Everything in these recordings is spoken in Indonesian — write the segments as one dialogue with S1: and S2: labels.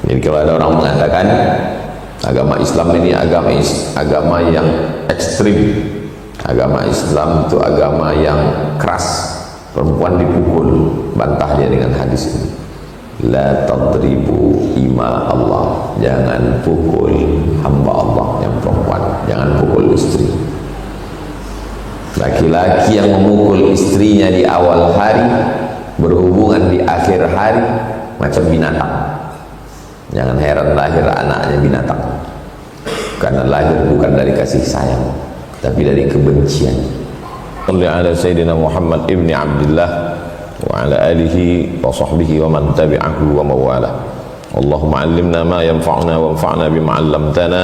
S1: Jadi kalau ada orang mengatakan agama Islam ini agama yang ekstrim, agama Islam itu agama yang keras, perempuan dipukul, bantah dia dengan hadis ini. La tadribu ima Allah, jangan pukul hamba Allah yang perempuan, jangan pukul istri. Laki-laki yang memukul istrinya di awal hari, berhubungan di akhir hari, macam binatang. Jangan heran lahir anaknya binatang, karena lahir bukan dari kasih sayang, tapi dari kebencian. Salli ala Sayyidina Muhammad ibni Abdillah wa ala alihi wa sahbihi wa man tabi'ahu wa mawala. Allahumma allimna ma yanfa'una wa anfa'na bima 'allamtana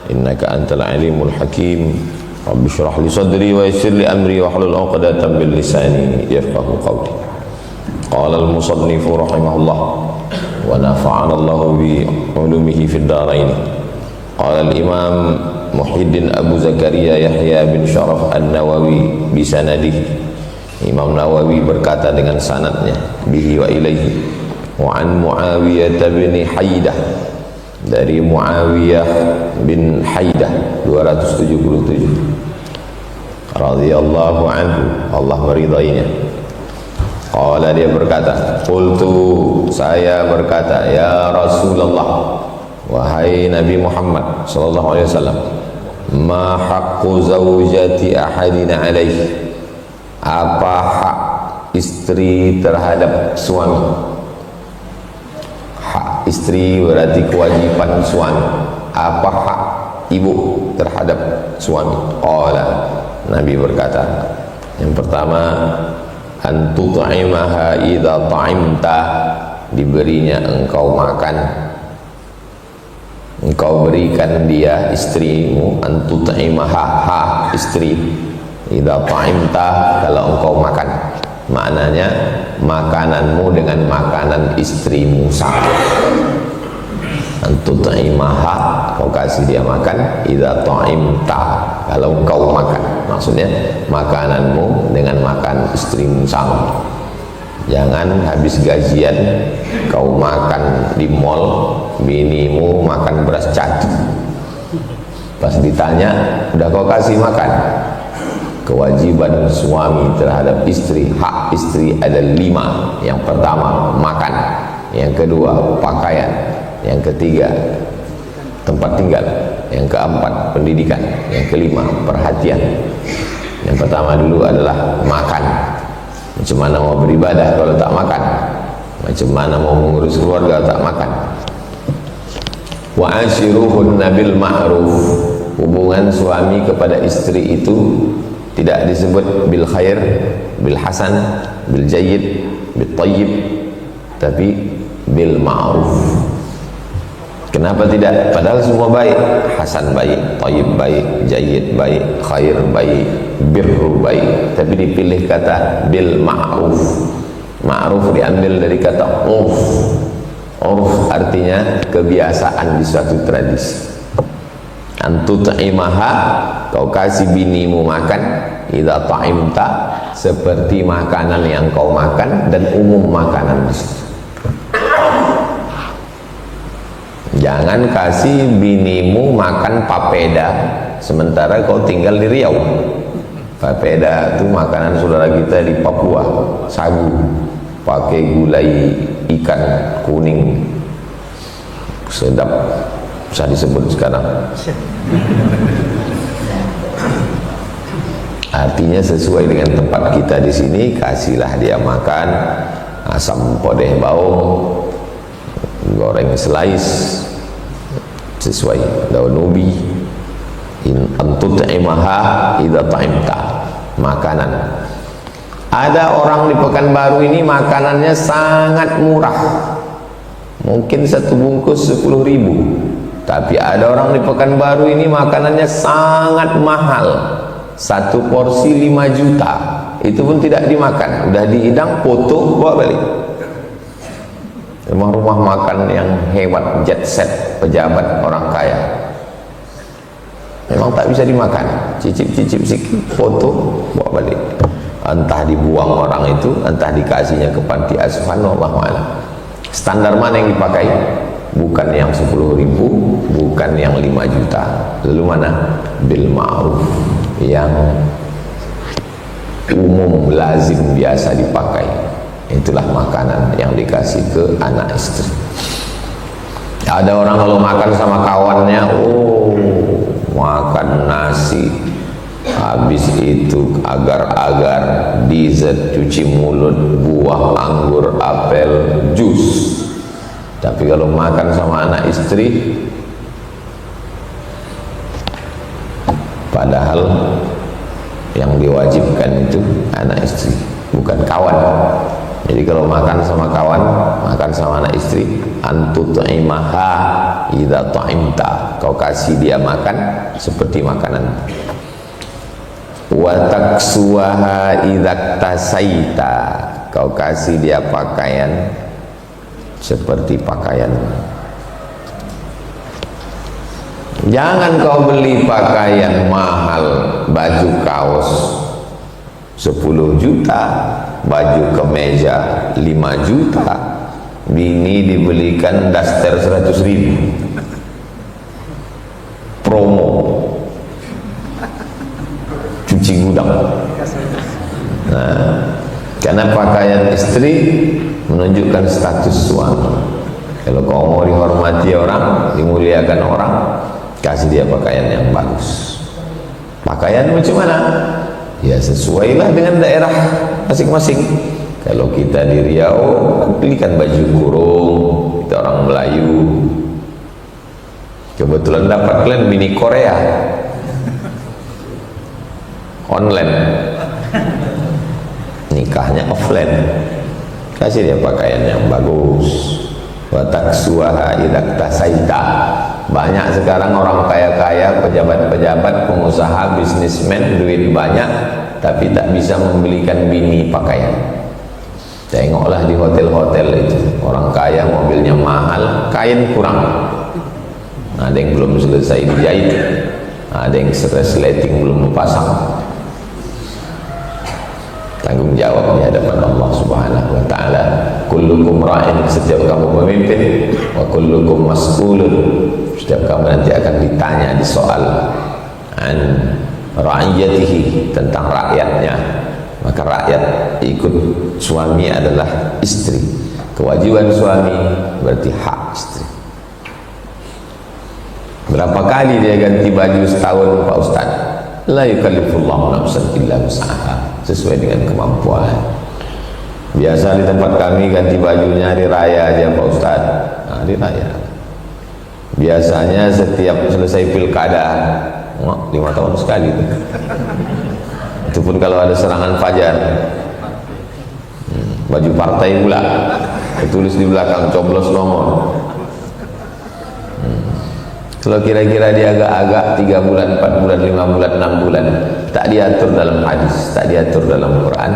S1: innaka antal alimul hakim. Rabbi shrah li sadri wa yassir li amri wa hlul 'uqdatam min lisani yafqahu qawli. Qala al-musannif rahimahullah wa nafa'ana Allah bi 'ulumihi fid dharain. Qala al-imam Muhyiddin Abu Zakaria Yahya bin Syaraf An-Nawawi bisanadihi. Imam Nawawi berkata dengan sanadnya, bihi wa ilaihi, wa an Muawiyah bin Haidah, dari Muawiyah bin Haidah 277 radhiyallahu anhu, Allah meridainya. Qala, dia berkata, qultu, saya berkata, ya Rasulullah, wahai Nabi Muhammad sallallahu alaihi wasallam, ma haqqu zaujati ahadina alaihi, apa hak istri terhadap suami? Hak istri berarti kewajiban suami. Apa hak ibu terhadap suami? Qala, Nabi berkata, yang pertama, an tut'imaha idza ta'imta, diberinya engkau makan, engkau berikan dia, istrimu, an tut'imaha, hak istri, idza ta'imta, kalau engkau makan, maknanya makananmu dengan makanan istrimu sama. Antu ta'imaha, kau kasih dia makan, idza ta'imta, kalau engkau makan, maksudnya makananmu dengan makan istrimu sama. Jangan habis gajian kau makan di mall, binimu makan beras cadi, pas ditanya udah kau kasih makan. Kewajiban suami terhadap istri, hak istri ada 5. Yang pertama makan, yang kedua pakaian, yang ketiga tempat tinggal, yang keempat pendidikan, yang kelima perhatian. Yang pertama dulu adalah makan. Macam mana mau beribadah kalau tak makan? Macam mana mau mengurus keluarga tak makan? Wa ashiruhunna bil ma'ruf, hubungan suami kepada istri itu tidak disebut bil khair, bil hasan, bil jayyid, bil tayyib, tapi bil ma'ruf. Kenapa tidak? Padahal semua baik. Hasan baik, tayyib baik, jayyid baik, khair baik, birru baik, tapi dipilih kata bil ma'ruf. Ma'ruf diambil dari kata urf. Urf artinya kebiasaan di suatu tradisi. Antu ta'imaha, kau kasih binimu makan, idza ta'imta, seperti makanan yang kau makan dan umum makanan di situ. Jangan kasih binimu makan papeda sementara kau tinggal di Riau. Papeda itu makanan saudara kita di Papua, sagu pakai gulai ikan kuning, sedap, bisa disebut sekarang. Artinya sesuai dengan tempat kita di sini, kasihlah dia makan asam podeh baung, goreng slice sesuai daun ubi. In antut imaha idza ta'imta, makanan. Ada orang di Pekanbaru ini makanannya sangat murah, mungkin satu bungkus 10.000. Tapi ada orang di Pekanbaru ini makanannya sangat mahal, satu porsi 5 juta, itu pun tidak dimakan, udah dihidang, foto, bawa balik. Rumah-rumah makan yang hebat, jet set, pejabat, orang kaya, memang tak bisa dimakan, cicip-cicip sikit, foto, bawa balik. Entah dibuang orang itu, entah dikasihnya ke panti asuhan, wallahu a'lam. Standar mana yang dipakai? bukan yang 10.000, bukan yang 5 juta. Lalu mana? Bil ma'ruf, yang umum, lazim, biasa dipakai. Itulah makanan yang dikasih ke anak istri. Ada orang kalau makan sama kawannya, makan nasi, habis itu agar-agar, dessert, cuci mulut, buah, anggur, apel, jus. Tapi kalau makan sama anak istri, padahal yang diwajibkan itu anak istri, bukan kawan. Jadi kalau makan sama kawan, makan sama anak istri, antut'imaha idza ta'imta, kau kasih dia makan seperti makanan. Wa taksuha idza tasaita, kau kasih dia pakaian seperti pakaian. Jangan kau beli pakaian mahal, baju kaos 10 juta, baju kemeja 5 juta, bini dibelikan daster 100.000 promo, cuci gudang. Nah, karena pakaian istri menunjukkan status suami. Kalau kau mau dihormati orang, dimuliakan orang, kasih dia pakaian yang bagus. Pakaian macam mana? Ya sesuailah dengan daerah masing-masing. Kalau kita di Riau, belikan baju kurung, kita orang Melayu. Kebetulan dapat kalian bini Korea online, nikahnya offline, kasih dia pakaian yang bagus. Wa taksuha idza tasaita. Banyak sekarang orang kaya-kaya, pejabat-pejabat, pengusaha, bisnismen, duit banyak, tapi tak bisa membelikan bini pakaian. Tengoklah di hotel-hotel itu, orang kaya mobilnya mahal, kain kurang. Ada yang belum selesai dijahit, ada yang resleting belum dipasang. Tanggung jawab di hadapan Allah Subhanahu wa taala. Kullukum ra'in, setiap kamu pemimpin, wa kullukum mas'ulun, setiap kamu nanti akan ditanya, disoal an ra'iyatihi, tentang rakyatnya. Maka rakyat ikut suami adalah istri. Kewajiban suami berarti hak istri. Berapa kali dia ganti baju setahun Pak Ustaz? La yukallifullahu nafsan illa wus'aha, sesuai dengan kemampuan. Biasa di tempat kami ganti bajunya hari raya aja Pak Ustaz. Hari raya. Biasanya setiap selesai pilkada, 5 tahun sekali itu. Itu pun kalau ada serangan fajar. Baju partai pula, ditulis di belakang coblos nomor. Kalau kira-kira dia agak-agak 3 bulan, 4 bulan, 5 bulan, 6 bulan, tak diatur dalam hadis, tak diatur dalam Quran,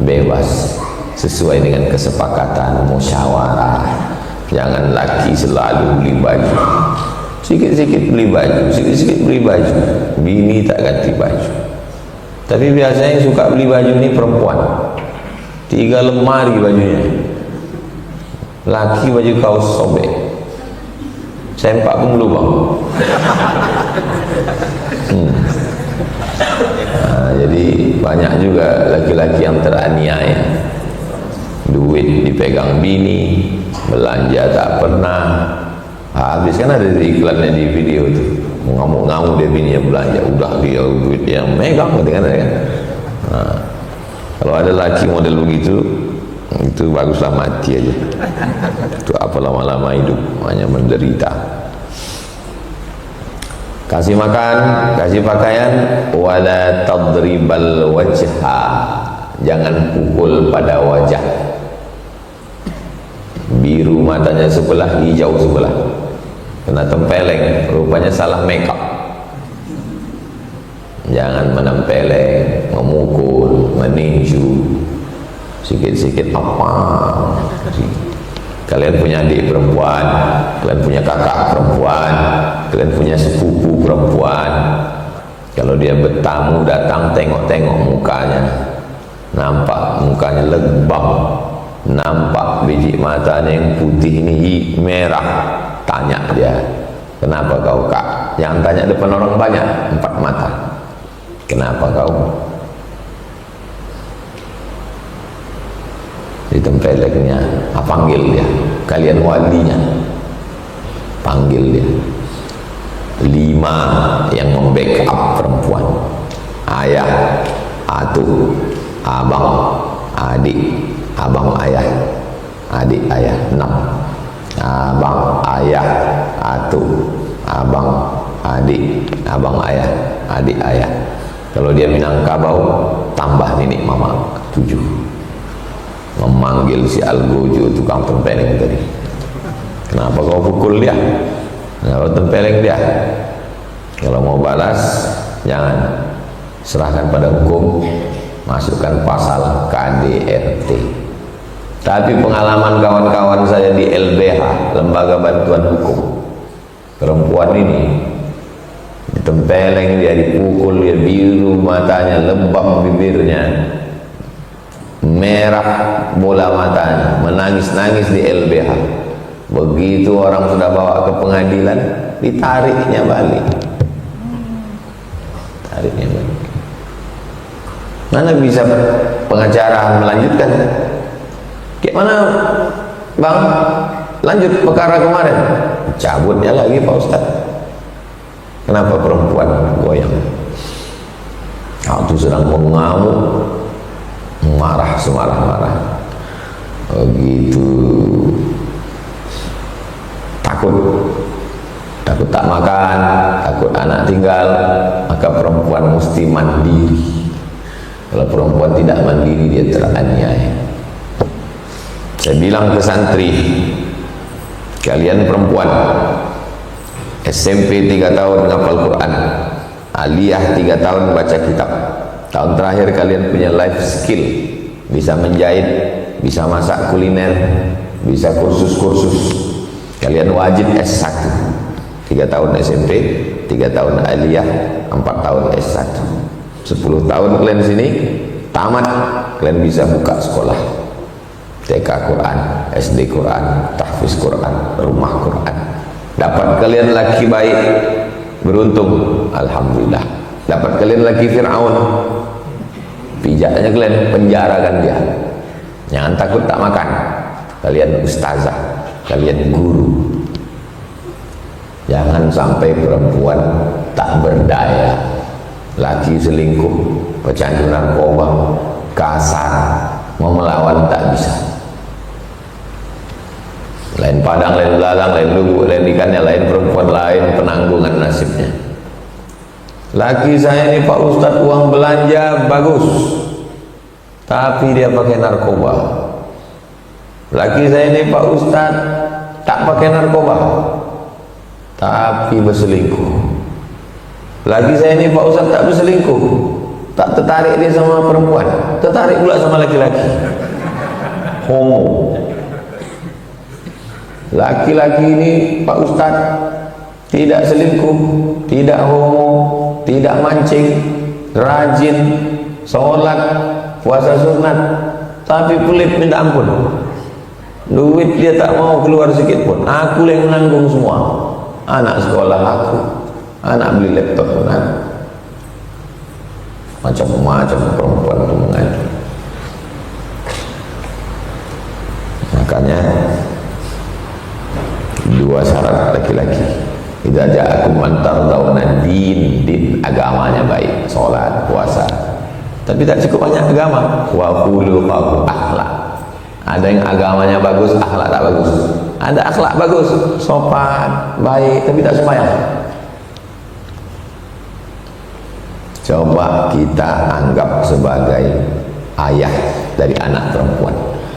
S1: bebas, sesuai dengan kesepakatan, musyawarah. Jangan laki selalu beli baju, sikit-sikit beli baju, sikit-sikit beli baju, bini tak ganti baju. Tapi biasanya yang suka beli baju ini perempuan, 3 lemari bajunya. Laki baju kaos sobek, sempak pun lubang. Nah, jadi banyak juga laki-laki yang teraniaya, duit dipegang bini, belanja tak pernah habis. Kan ada di iklannya di video itu, ngamuk-ngamuk dia bininya belanja, udah dia duit yang megang gitu kan. Nah, kalau ada laki model begitu, itu baguslah mati aja. Itu apa lama-lama hidup, hanya menderita. Kasih makan, kasih pakaian, wala tadribal wajha, jangan pukul pada wajah. Biru matanya sebelah, hijau sebelah, kena tempeleng, rupanya salah makeup. Jangan menempeleng, memukul, meninju, sikit-sikit apa. Kalian punya adik perempuan, kalian punya kakak perempuan, kalian punya sepupu perempuan. Kalau dia bertamu datang, tengok-tengok mukanya, nampak mukanya lebam, nampak biji matanya yang putih ini merah, tanya dia, kenapa kau Kak? Yang tanya depan orang banyak, 4 mata. Kenapa kau? Ditempeleknya, panggil dia, kalian walinya, panggil dia. 5 yang membackup perempuan: ayah, atuh, abang, adik, abang ayah, adik ayah. 6, abang ayah, atuh, abang, adik, abang ayah, adik ayah. Kalau dia Minangkabau, tambah nenek mama, 7. Memanggil si Algojo, tukang tempeleng tadi. Kenapa kau pukul dia? Kalau tempeleng dia, kalau mau balas, jangan, serahkan pada hukum, masukkan pasal KDRT. Tapi pengalaman kawan-kawan saya di LBH, Lembaga Bantuan Hukum, perempuan ini ditempeleng, dia dipukul, dia biru matanya, lebam bibirnya, merah bola matanya, menangis-nangis di LBH. Begitu orang sudah bawa ke pengadilan, ditariknya balik. Tariknya balik. Mana bisa pengacara melanjutkan? Gimana Bang? Lanjut perkara kemarin. Cabutnya lagi Pak Ustaz. Kenapa perempuan goyang? Waktu sedang mengamuk, marah semarah-marah. Begitu takut tak makan, takut anak tinggal, maka perempuan mesti mandiri. Kalau perempuan tidak mandiri, dia teraniaya. Saya bilang ke santri, kalian perempuan, SMP 3 tahun menghafal Quran, aliyah 3 tahun baca kitab, tahun terakhir kalian punya life skill, bisa menjahit, bisa masak kuliner, bisa kursus-kursus, kalian wajib S1. 3 tahun SMP, 3 tahun aliyah, 4 tahun S1. 10 tahun kalian sini tamat, kalian bisa buka sekolah TK Quran, SD Quran, tahfiz Quran, rumah Quran. Dapat kalian laki baik, beruntung, alhamdulillah. Dapat kalian laki Fir'aun, pijaknya kalian penjarakan dia. Jangan takut tak makan. Kalian ustazah, kalian guru. Jangan sampai perempuan tak berdaya, laki selingkuh, pecandu narkoba, kasar, mau melawan tak bisa. Lain padang, lain belalang, lain lubuk, lain ikannya, lain perempuan, lain penanggungan nasibnya. Laki saya ini Pak Ustadz uang belanja bagus, tapi dia pakai narkoba. Laki saya ini Pak Ustadz tak pakai narkoba, tapi berselingkuh. Laki saya ini Pak Ustadz tak berselingkuh, tak tertarik dia sama perempuan, tertarik pula sama laki-laki, homo. Laki-laki ini Pak Ustadz tidak selingkuh, tidak homo, tidak mancing, rajin, sholat, puasa sunat, tapi pelit minta ampun. Duit dia tak mau keluar sedikit pun, aku yang menanggung semua. Anak sekolah aku, anak beli laptop pun aku. Macam-macam perempuan itu mengadu. Makanya 2 syarat laki-laki. Idza ja'akum man tardawna din agamanya baik, sholat, puasa, tapi tak cukup banyak agama. Wa qulu akhlak. Ada yang agamanya bagus, akhlak tak bagus. Ada akhlak bagus, sopan, baik, tapi tak sembahyang. Coba kita anggap sebagai ayah dari anak perempuan.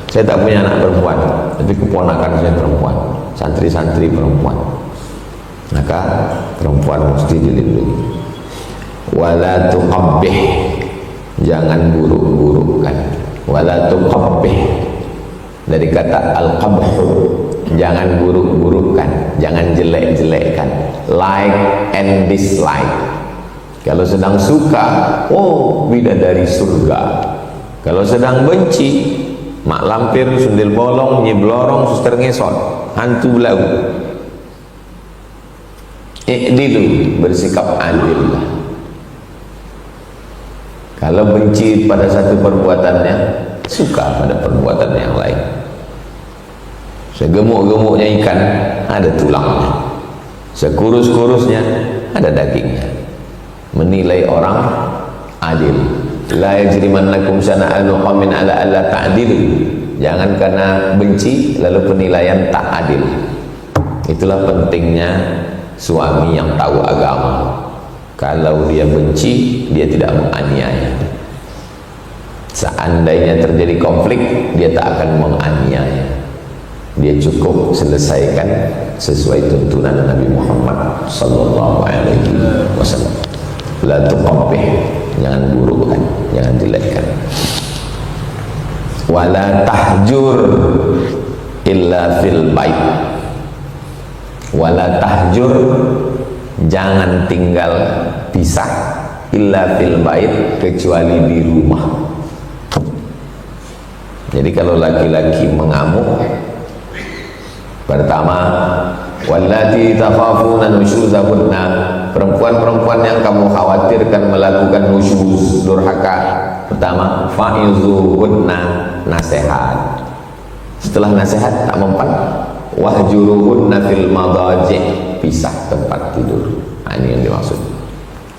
S1: Saya tak punya anak perempuan, tapi keponakan saya perempuan, santri-santri perempuan. Maka perempuan mesti dilindungi. Wala tuqabbih, jangan buruk-burukkan. Wala tuqabbih, dari kata al-qabhu, jangan buruk-burukkan, jangan jelek-jelekkan. Like and dislike. Kalau sedang suka, oh bidadari surga. Kalau sedang benci, mak lampir, sundil bolong, nyiblorong, suster ngesot, hantu belau. i'dilu, bersikap adil. Kalau benci pada satu perbuatannya, suka pada perbuatan yang lain. Segemuk-gemuknya ikan, ada tulangnya. Sekurus-kurusnya, ada dagingnya. Menilai orang adil. La yajrimannakum syana'anu qaumin ala alla ta'dilu. Jangan karena benci lalu penilaian tak adil. Itulah pentingnya suami yang tahu agama. Kalau dia benci, dia tidak menganiaya. Seandainya terjadi konflik, dia tak akan menganiaya. Dia cukup selesaikan sesuai tuntunan Nabi Muhammad sallallahu alaihi wasallam. La tuqabbih, jangan burukan, jangan jelekkan. Wala tahjur illa fil bait. Wala tahjur, jangan tinggal pisah illa fil bait, kecuali di rumah. Jadi kalau laki-laki mengamuk, pertama, wallati takhafuna nusyuzahunna, perempuan-perempuan yang kamu khawatirkan melakukan nusyuz, durhaka, pertama fa'izuhunna, nasihat. Setelah nasihat tak mempan, wahjuruhunna fil madaji', pisah tempat tidur. Ini yang dimaksud.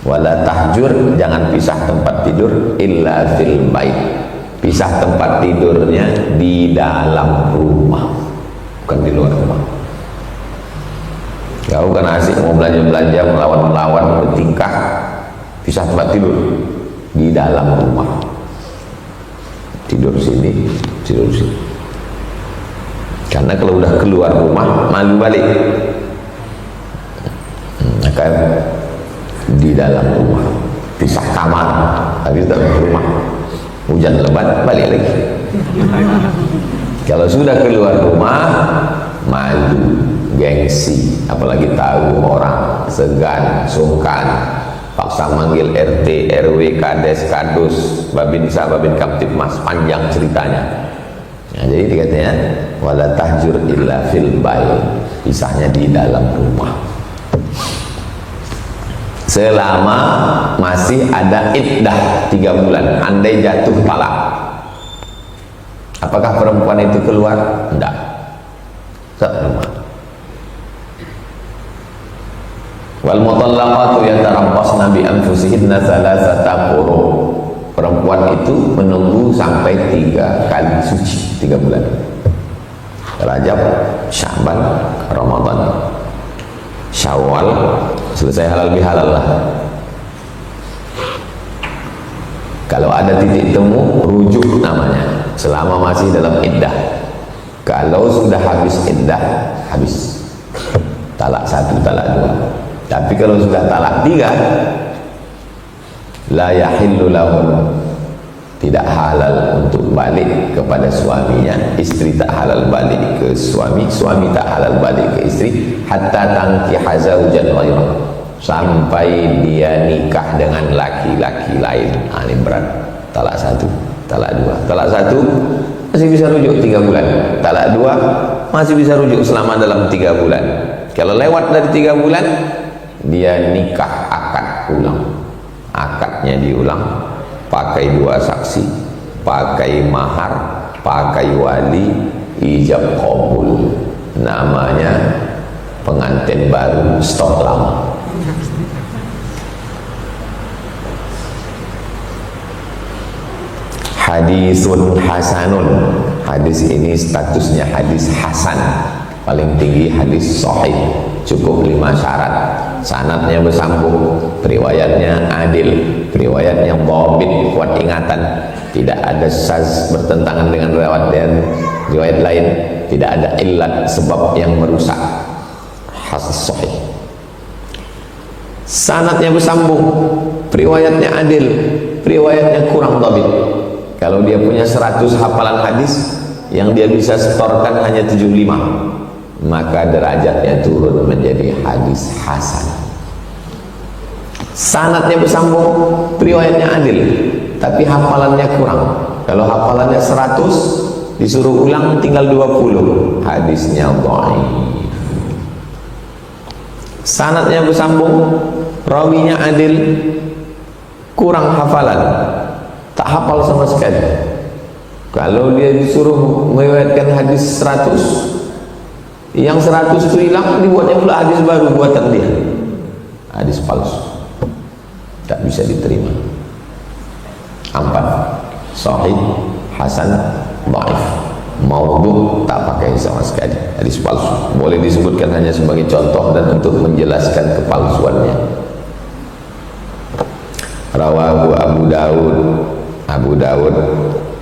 S1: Wala tahjur, jangan pisah tempat tidur illa fil bait, pisah tempat tidurnya di dalam rumah, bukan di luar rumah. Kau kan asik mau belanja-belanja, melawan-melawan, bertingkah, pisah tempat tidur di dalam rumah. Tidur sini, tidur sini. Karena kalau udah keluar rumah, malu balik. Maka di dalam rumah, pisah kamar, tapi tetap di rumah. Hujan lebat, balik lagi. Kalau sudah keluar rumah, malu, gengsi, apalagi tahu orang, segan, sungkan, paksa manggil RT, RW, Kades, Kadus, Babinsa, Babin Kamtipmas, panjang ceritanya. Nah, jadi dikatanya wala tahjur illa fil bait, pisahnya di dalam rumah. Selama masih ada iddah 3 bulan, andai jatuh talak, apakah perempuan itu keluar? Tidak, tetap rumah. Wal mutallaqatu yatarabbasna bi anfusihinna thalathata quru, perempuan itu menunggu sampai 3 kali suci, 3 bulan. Rajab, Sya'ban, Ramadan, Syawal, selesai halal bihalal lah. Kalau ada titik temu, rujuk namanya, selama masih dalam iddah. Kalau sudah habis iddah, habis. Talak 1, talak 2. Tapi kalau sudah talak 3, la yahillu lahun, tidak halal untuk balik kepada suaminya. Istri tak halal balik ke suami, suami tak halal balik ke istri, hatta tangkiha zawjan ghairah, sampai dia nikah dengan laki-laki lain. Ini berat. Talak 1, talak 2. Talak 1 masih bisa rujuk 3 bulan. Talak 2 masih bisa rujuk selama dalam 3 bulan. Kalau lewat dari 3 bulan, dia nikah akad ulang. Akadnya diulang, pakai 2 saksi, pakai mahar, pakai wali, ijab qabul. Namanya pengantin baru, stok lama. Hadisun hasanun, hadis ini statusnya hadis hasan, paling tinggi hadis sahih, cukup 5 syarat. Sanadnya bersambung, riwayatnya adil, riwayatnya dhabit, kuat ingatan, tidak ada syaz bertentangan dengan riwayat lain, tidak ada illat sebab yang merusak. Hadis sahih. Sanadnya bersambung, riwayatnya adil, riwayatnya kurang dhabit. Kalau dia punya 100 hafalan hadis, yang dia bisa setorkan hanya 75, maka derajatnya turun menjadi hadis hasan. Sanadnya bersambung, riwayatnya adil, tapi hafalannya kurang. Kalau hafalannya 100, disuruh ulang tinggal 20, hadisnya dhaif. sanadnya bersambung, rawinya adil, kurang hafalan, tak hafal sama sekali. Kalau dia disuruh meriwayatkan hadis 100, yang 100 itu hilang, dibuatnya pula hadis baru buatan dia, hadis palsu, tak bisa diterima. 4, sahih, hasan, dhaif. Maudhu tak pakai sama sekali, hadis palsu. Boleh disebutkan hanya sebagai contoh dan untuk menjelaskan kepalsuannya. Rawahu Abu Dawud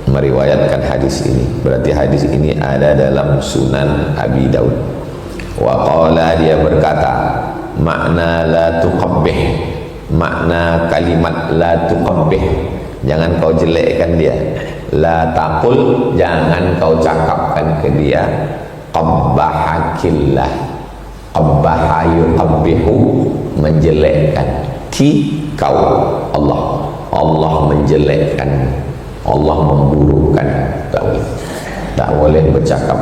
S1: meriwayatkan hadis ini. Berarti hadis ini ada dalam Sunan Abi Daud. Wa qala, dia berkata, makna la tuqabbih, makna kalimat la tuqabbih, jangan kau jelekkan dia. La taqul, jangan kau cakapkan ke dia. Qabbahakillah, qabbaha yuqabbihu, menjelekkan. Ki, kau, Allah menjelekkan, Allah memburukkan. Tak boleh bercakap.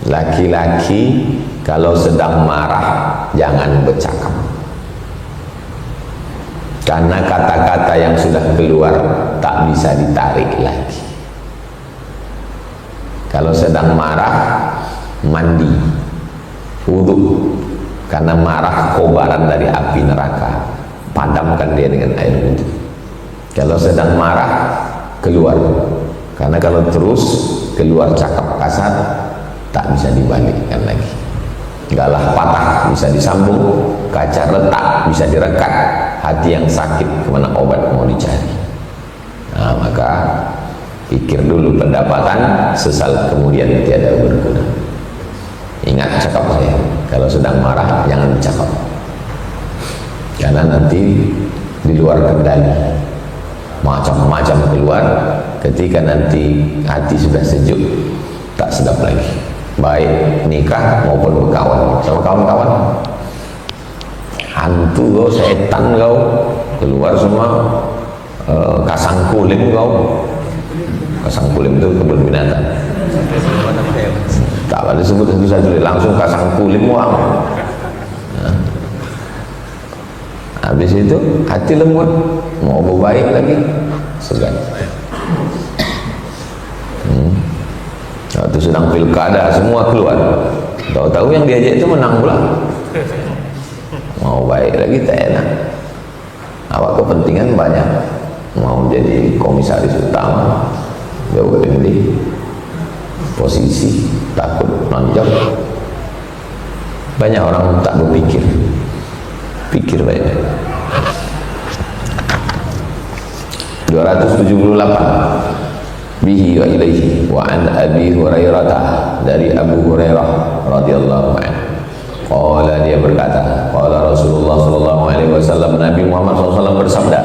S1: Laki-laki kalau sedang marah jangan bercakap, karena kata-kata yang sudah keluar tak bisa ditarik lagi. Kalau sedang marah, mandi, wudhu, karena marah kobaran dari api neraka, padamkan dia dengan air wudhu. Kalau sedang marah, keluar, karena kalau terus keluar cakap kasar tak bisa dibalikkan lagi. Galah patah bisa disambung, kaca retak bisa direkat, hati yang sakit kemana obat mau dicari. Nah, maka pikir dulu pendapatan, sesal kemudian tiada berguna. Ingat cakap saya, kalau sedang marah jangan bercakap, karena nanti di luar kendali, macam-macam keluar. Ketika nanti hati sudah sejuk, tak sedap lagi, baik nikah maupun berkawan sama kawan-kawan. Hantu kau, setan kau, keluar semua. Kasang kulim kau. Kasang kulim itu kebun binatang, tak ada sebut itu saja, langsung kasang kulim wang. Nah, habis itu hati lembut, mau berbaik lagi segan. Waktu sedang pilkada semua keluar, tahu-tahu yang diajak itu menang pula. Mau baik lagi tak enak. Awak kepentingan banyak, mau jadi komisaris utama, jauh tinggi posisi, takut nonjok. Banyak orang tak berpikir, pikir baik-baik. 278 bihi wa ilaihi wa an Abi Hurairah, dari Abu Hurairah radhiyallahu anhu. Qala, dia berkata, qala Rasulullah sallallahu alaihi wasallam, Nabi Muhammad SAW bersabda,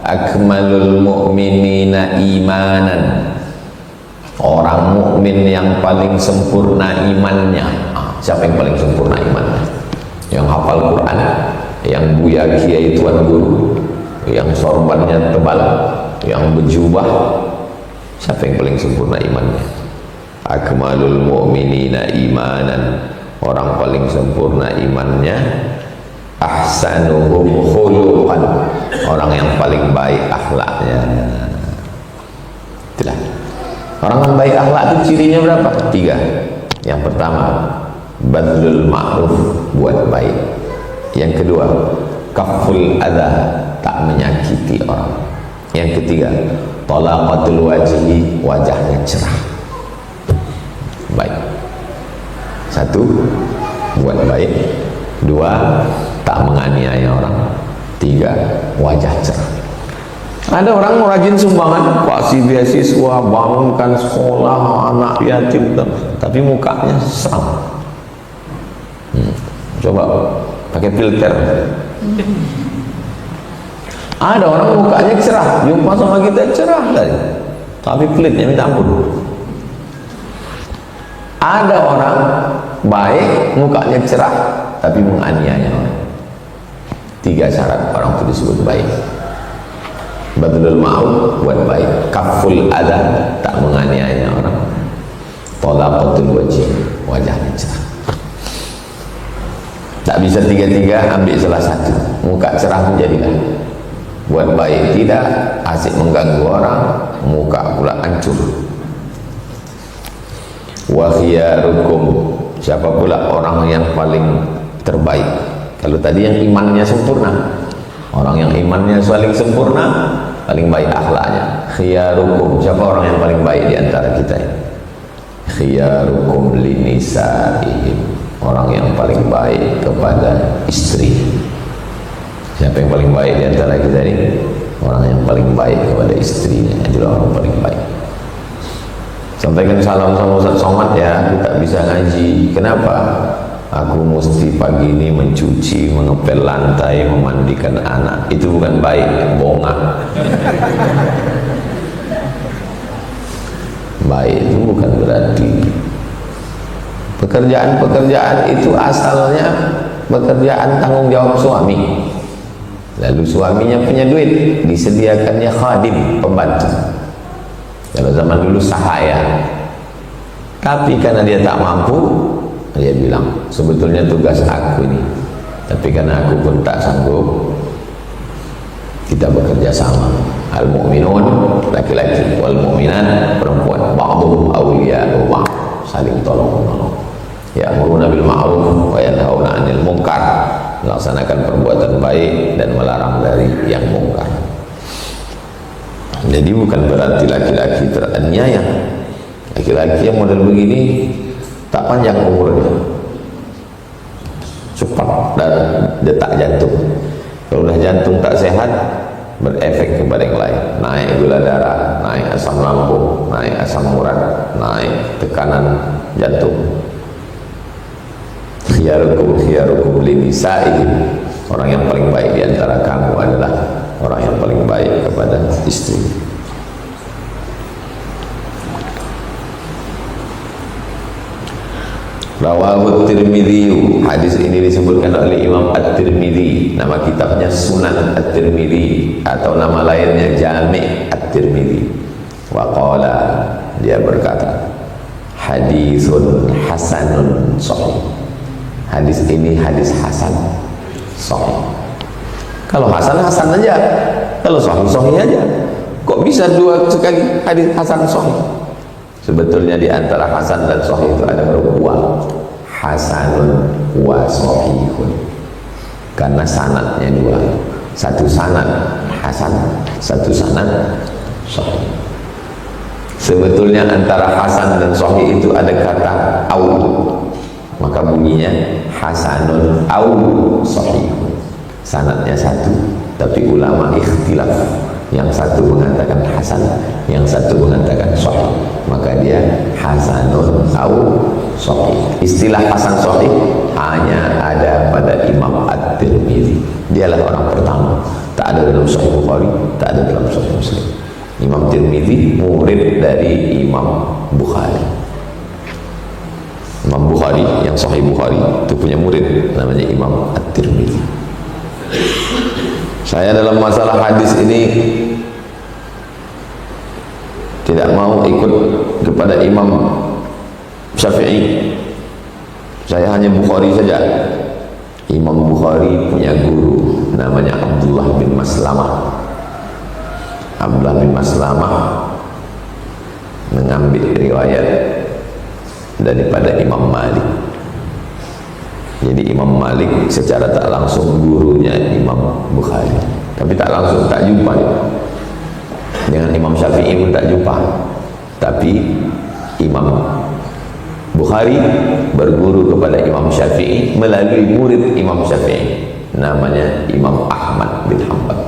S1: akmalul mu'minina imanan, orang mukmin yang paling sempurna imannya. Siapa yang paling sempurna imannya? Yang hafal Quran, yang buya kiai tuan guru, yang sorbannya tebal, yang berjubah. Siapa yang paling sempurna imannya? Akmalul mu'minina imanan, orang paling sempurna imannya. Ahsanuhum khuluqan, orang yang paling baik akhlaknya. Itulah orang yang baik akhlak itu cirinya berapa? 3. Yang pertama, badlul ma'ruf, buat baik. Yang kedua, kaful adha, tak menyakiti orang. Yang ketiga, talaqatul wajhi, wajahnya cerah. Baik. 1, buat baik. 2, tak menganiaya orang. 3, wajah cerah. Ada orang mau rajin sumbangan, kasih beasiswa, bangunkan sekolah anak yatim, tapi mukanya seram. Coba pakai filter. Ada orang mukanya cerah, jumpa sama kita cerah tadi, tapi pelitnya minta ampun. Ada orang baik, mukanya cerah, tapi menganiaya orang. 3 syarat orang itu disebut baik. Badlul ma'ruf, buat baik. Kaful adha, tak menganiaya orang. Talaqatul wajhi, wajahnya cerah. Tak bisa tiga-tiga, ambil salah satu. Muka cerah menjadilah. Buat baik tidak, asik mengganggu orang, muka pula hancur. Wa khiyarukum, siapa pula orang yang paling terbaik? Kalau tadi yang imannya sempurna, orang yang imannya paling sempurna, paling baik akhlaknya. Khiyarukum, siapa orang yang paling baik di antara kita ini? Khiyarukum linisaihim, orang yang paling baik kepada istri. Siapa yang paling baik di antara kita ini? Orang yang paling baik kepada istrinya adalah orang paling baik. Sampaikan salam sama Ustaz Somad ya, aku tak bisa ngaji. Kenapa? Aku mesti pagi ini mencuci, mengepel lantai, memandikan anak. Itu bukan baik, bongak. Baik itu bukan berarti pekerjaan-pekerjaan itu asalnya pekerjaan tanggung jawab suami. Lalu suaminya punya duit, disediakannya khadim, pembantu. Kalau zaman dulu sahaya. Tapi karena dia tak mampu, dia bilang, sebetulnya tugas aku ini, tapi karena aku pun tak sanggup, kita bekerja sama. Al-mu'minun laki-laki, wal mu'minat perempuan, ba'dhum awliya'u ba'd, saling tolong-menolong. Ya'muruna bil ma'ruf wa yanhauna 'anil munkar, melaksanakan perbuatan baik dan melarang dari yang mungkar. Jadi bukan berarti laki-laki teraniaya. Laki-laki yang model begini tak panjang umurnya, cepat dan detak jantung. Kalau udah jantung tak sehat, berefek kepada yang lain. Naik gula darah, naik asam lambung, naik asam urat, naik tekanan jantung. Khiyarukum linisaihim, orang yang paling baik di antara kamu adalah orang yang paling baik kepada istri. Rawahu Tirmidzi, hadis ini disebutkan oleh Imam At-Tirmidzi. Nama kitabnya Sunan At-Tirmidzi atau nama lainnya Jami' At-Tirmidzi. Wa qala, dia berkata, hadisun hasanun sahih. Hadis ini hadis hasan sahih. Kalau hasan hasan aja, kalau sahih sahih aja. Kok bisa dua sekali hadis hasan sahih? Sebetulnya di antara hasan dan sahih itu ada berbuah, hasanun wa sahihun, karena sanadnya dua, satu sanad hasan, satu sanad sahih. Sebetulnya antara hasan dan sahih itu ada kata au, maka bunyinya hasanun au sahihun. Sanadnya satu, tapi ulama ikhtilaf. Yang satu mengatakan hasan, yang satu mengatakan sahih, maka dia hasanun au sahih. Istilah hasan sahih hanya ada pada Imam At-Tirmidzi. Dialah orang pertama. Tak ada dalam Sahih Bukhari, tak ada dalam Sahih Muslim. Imam Tirmidzi murid dari Imam Bukhari. Imam Bukhari yang Sahih Bukhari itu punya murid namanya Imam At-Tirmidzi. Saya dalam masalah hadis ini tidak mau ikut kepada Imam Syafi'i. Saya hanya Bukhari saja. Imam Bukhari punya guru namanya Abdullah bin Maslamah. Abdullah bin Maslamah mengambil riwayat daripada Imam Malik. Jadi Imam Malik secara tak langsung gurunya Imam Bukhari, tapi tak langsung, tak jumpa dia. Dengan Imam Syafi'i pun tak jumpa, tapi Imam Bukhari berguru kepada Imam Syafi'i melalui murid Imam Syafi'i, namanya Imam Ahmad bin Hanbal.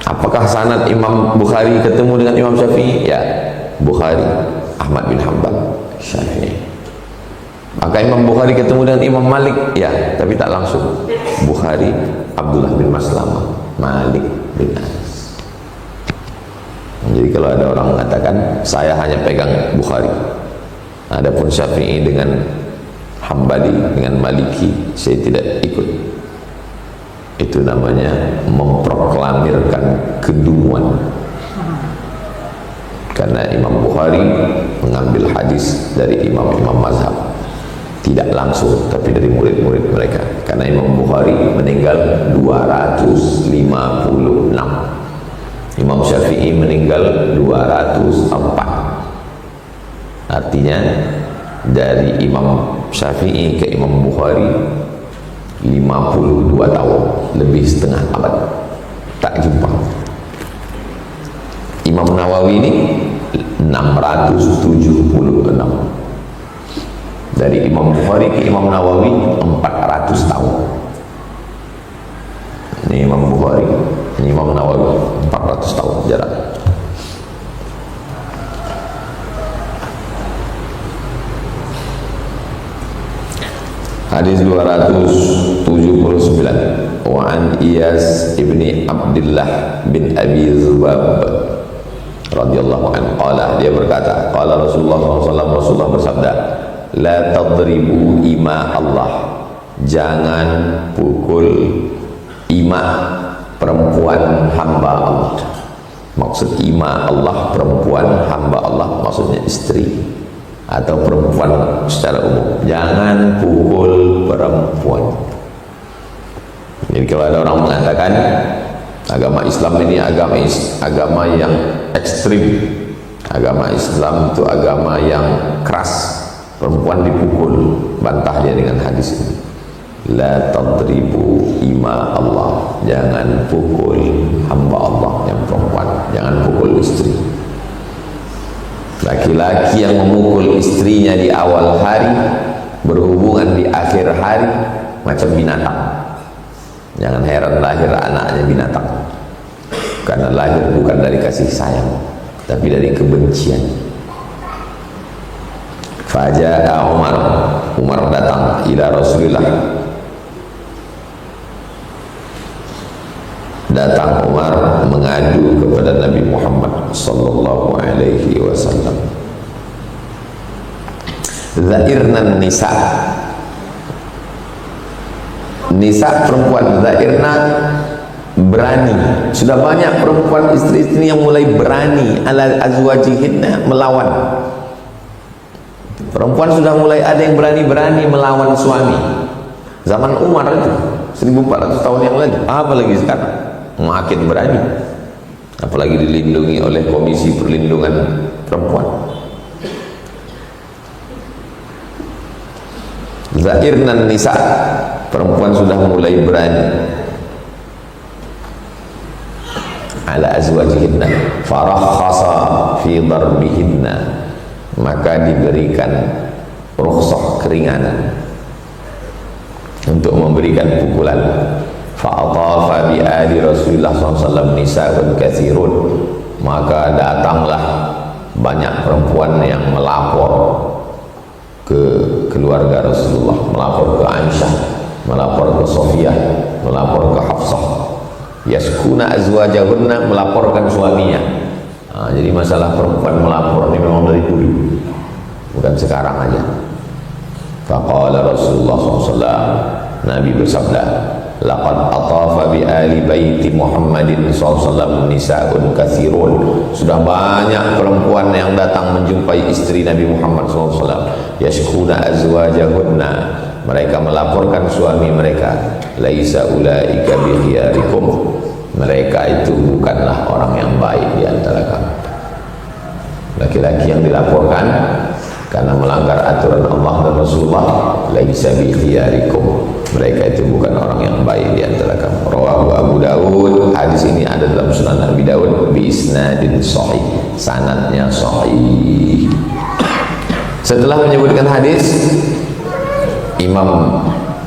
S1: Apakah sanad Imam Bukhari ketemu dengan Imam Syafi'i? Ya, Bukhari, Ahmad bin Hanbal, Syafi'i. Maka Imam Bukhari ketemu dengan Imam Malik, ya, tapi tak langsung. Bukhari, Abdullah bin Maslamah, Malik bin Anas. Jadi kalau ada orang mengatakan saya hanya pegang Bukhari, adapun Syafi'i dengan Hambali, dengan Maliki saya tidak ikut, itu namanya memproklamirkan kedunguan. Karena Imam Bukhari mengambil hadis dari imam-imam mazhab, tidak langsung, tapi dari murid-murid mereka. Karena Imam Bukhari meninggal 256, Imam Syafi'i meninggal 204. Artinya dari Imam Syafi'i ke Imam Bukhari 52 tahun, lebih setengah abad tak jumpa. Imam Nawawi ini 676. Dari Imam Bukhari ke Imam Nawawi 400 tahun. Ini Imam Bukhari, ini Imam Nawawi, 400 tahun jarak. Hadis 279. Wa an Iyas ibni Abdullah bin Abi Zubab radhiyallahu anhu qala, dia berkata, qala Rasulullah SAW, Rasulullah bersabda, la tadribu ima Allah, jangan pukul ima perempuan hamba Allah. Maksud ima Allah perempuan hamba Allah, maksudnya istri atau perempuan secara umum. Jangan pukul perempuan. Jadi kalau ada orang mengatakan agama Islam ini agama yang ekstrim, agama Islam itu agama yang keras, perempuan dipukul, bantah dia dengan hadis ini. La tadribu ima Allah, jangan pukul hamba Allah yang perempuan, jangan pukul istri. Laki-laki yang memukul istrinya di awal hari, berhubungan di akhir hari, macam binatang. Jangan heran lahir anaknya binatang, karena lahir bukan dari kasih sayang, tapi dari kebencian. Faja'a Umar datang ila Rasulillah, datang Umar mengadu kepada Nabi Muhammad sallallahu alaihi wasallam. Zairnan nisa, nisa perempuan, zairna berani. Sudah banyak perempuan istri-istri yang mulai berani ala azwajihinna, melawan. Perempuan sudah mulai ada yang berani-berani melawan suami. Zaman Umar itu 1400 tahun yang lalu, apalagi sekarang makin berani, apalagi dilindungi oleh Komisi Perlindungan Perempuan. Zairnan nisa, perempuan sudah mulai berani ala azwajihinna, farakhasa fi darbihinna, maka diberikan rukhsah, keringanan untuk memberikan pukulan. Fa'atafa bi ali Rasulullah SAW nisa'un katsirun, maka datanglah banyak perempuan yang melapor ke keluarga Rasulullah, melapor ke Aisyah, melapor ke Sofiyah, melapor ke Hafsah. Yaskuna azwajahunna, melaporkan suaminya. Jadi masalah perempuan melapor ini memang dari dulu, bukan sekarang aja. Faqala Rasulullah SAW, Nabi bersabda, laqad atafa bi ali baiti Muhammadin SAW nisa'un katsirun, sudah banyak perempuan yang datang menjumpai istri Nabi Muhammad SAW. Yashkuna azwajahunna, mereka melaporkan suami mereka. Laisa ulaika bi khiyarikum, mereka itu bukanlah orang yang baik di antara kamu. Laki-laki yang dilaporkan karena melanggar aturan Allah dan Rasulullah, laisa bi khiyarikum, mereka itu bukan orang yang baik di antara kamu. Rawahu Abu Dawud, hadis ini ada dalam Sunan Abi Dawud bi isnadin sahih, sanadnya sahih. Setelah menyebutkan hadis, Imam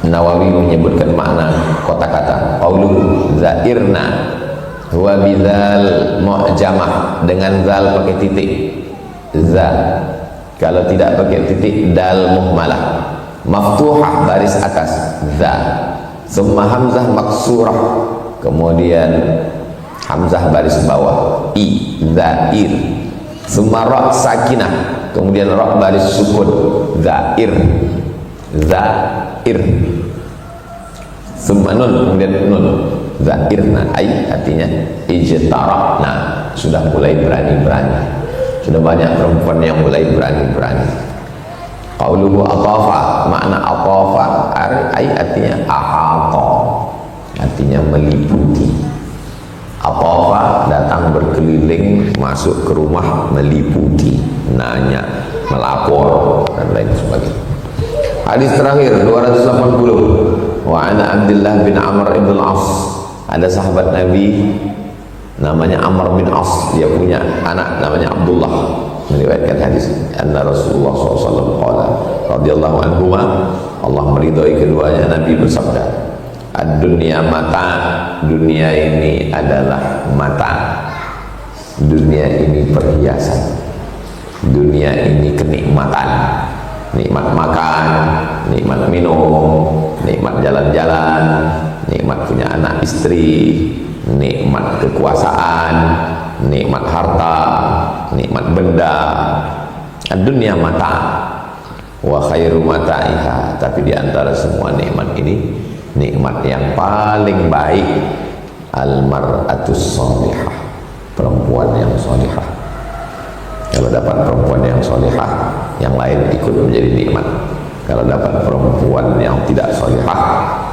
S1: Nawawi menyebutkan makna kata-kata. Qauluhu zairna huwa bidzal mu'jamah, dengan zal pakai titik, za. Kalau tidak pakai titik, dal muhmalah, maftuhah baris atas, za. Summa hamzah maksurah, kemudian hamzah baris bawah, i, zair. Summa ra sakinah, kemudian ra baris sukun, zair, zair. Summa nun, kemudian nun, zairna, ai artinya ijtara'na, sudah mulai berani-berani. Sudah banyak perempuan yang mulai berani-berani. Qauluhu atafa, makna ai artinya ahata, artinya meliputi. Apa datang berkeliling masuk ke rumah, meliputi, nanya, melapor dan lain sebagainya. Hadis terakhir 280. Wa ana Abdullah bin Amr ibn al-As, ada sahabat Nabi namanya Amr bin As, dia punya anak namanya Abdullah, meriwayatkan hadis anna Rasulullah SAW qala radhiyallahu anhu, Allah meridhai keduanya, Nabi bersabda, ad-dunya mata, dunia ini adalah mata, dunia ini perhiasan, dunia ini kenikmatan, nikmat makan, nikmat minum, nikmat jalan-jalan, nikmat punya anak istri, nikmat kekuasaan, nikmat harta, nikmat benda. Dunia mata, wa khairu mata'iha, tapi di antara semua nikmat ini, nikmat yang paling baik al-mar'atus sholihah, perempuan yang sholihah. Kalau dapat perempuan yang sholihah, yang lain ikut menjadi nikmat. Kalau dapat perempuan yang tidak sholihah,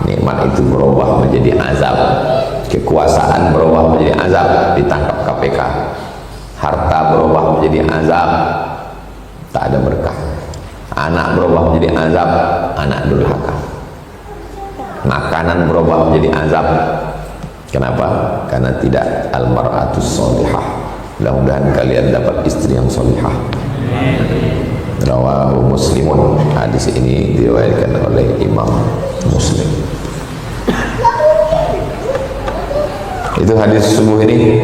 S1: nikmat itu berubah menjadi azab. Kekuasaan berubah menjadi azab, ditangkap KPK. Harta berubah menjadi azab, tak ada berkah. Anak berubah menjadi azab, anak durhaka. Makanan berubah menjadi azab. Kenapa? Karena tidak al-mar'atus sholihah. Mudah-mudahan kalian dapat istri yang sholihah. Rawahu Muslimun, hadis ini diriwayatkan oleh Imam Muslim. Itu hadis subuh ini.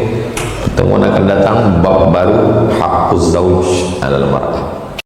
S1: Pertemuan akan datang bab baru, haqquz zauj 'alal mar'ah,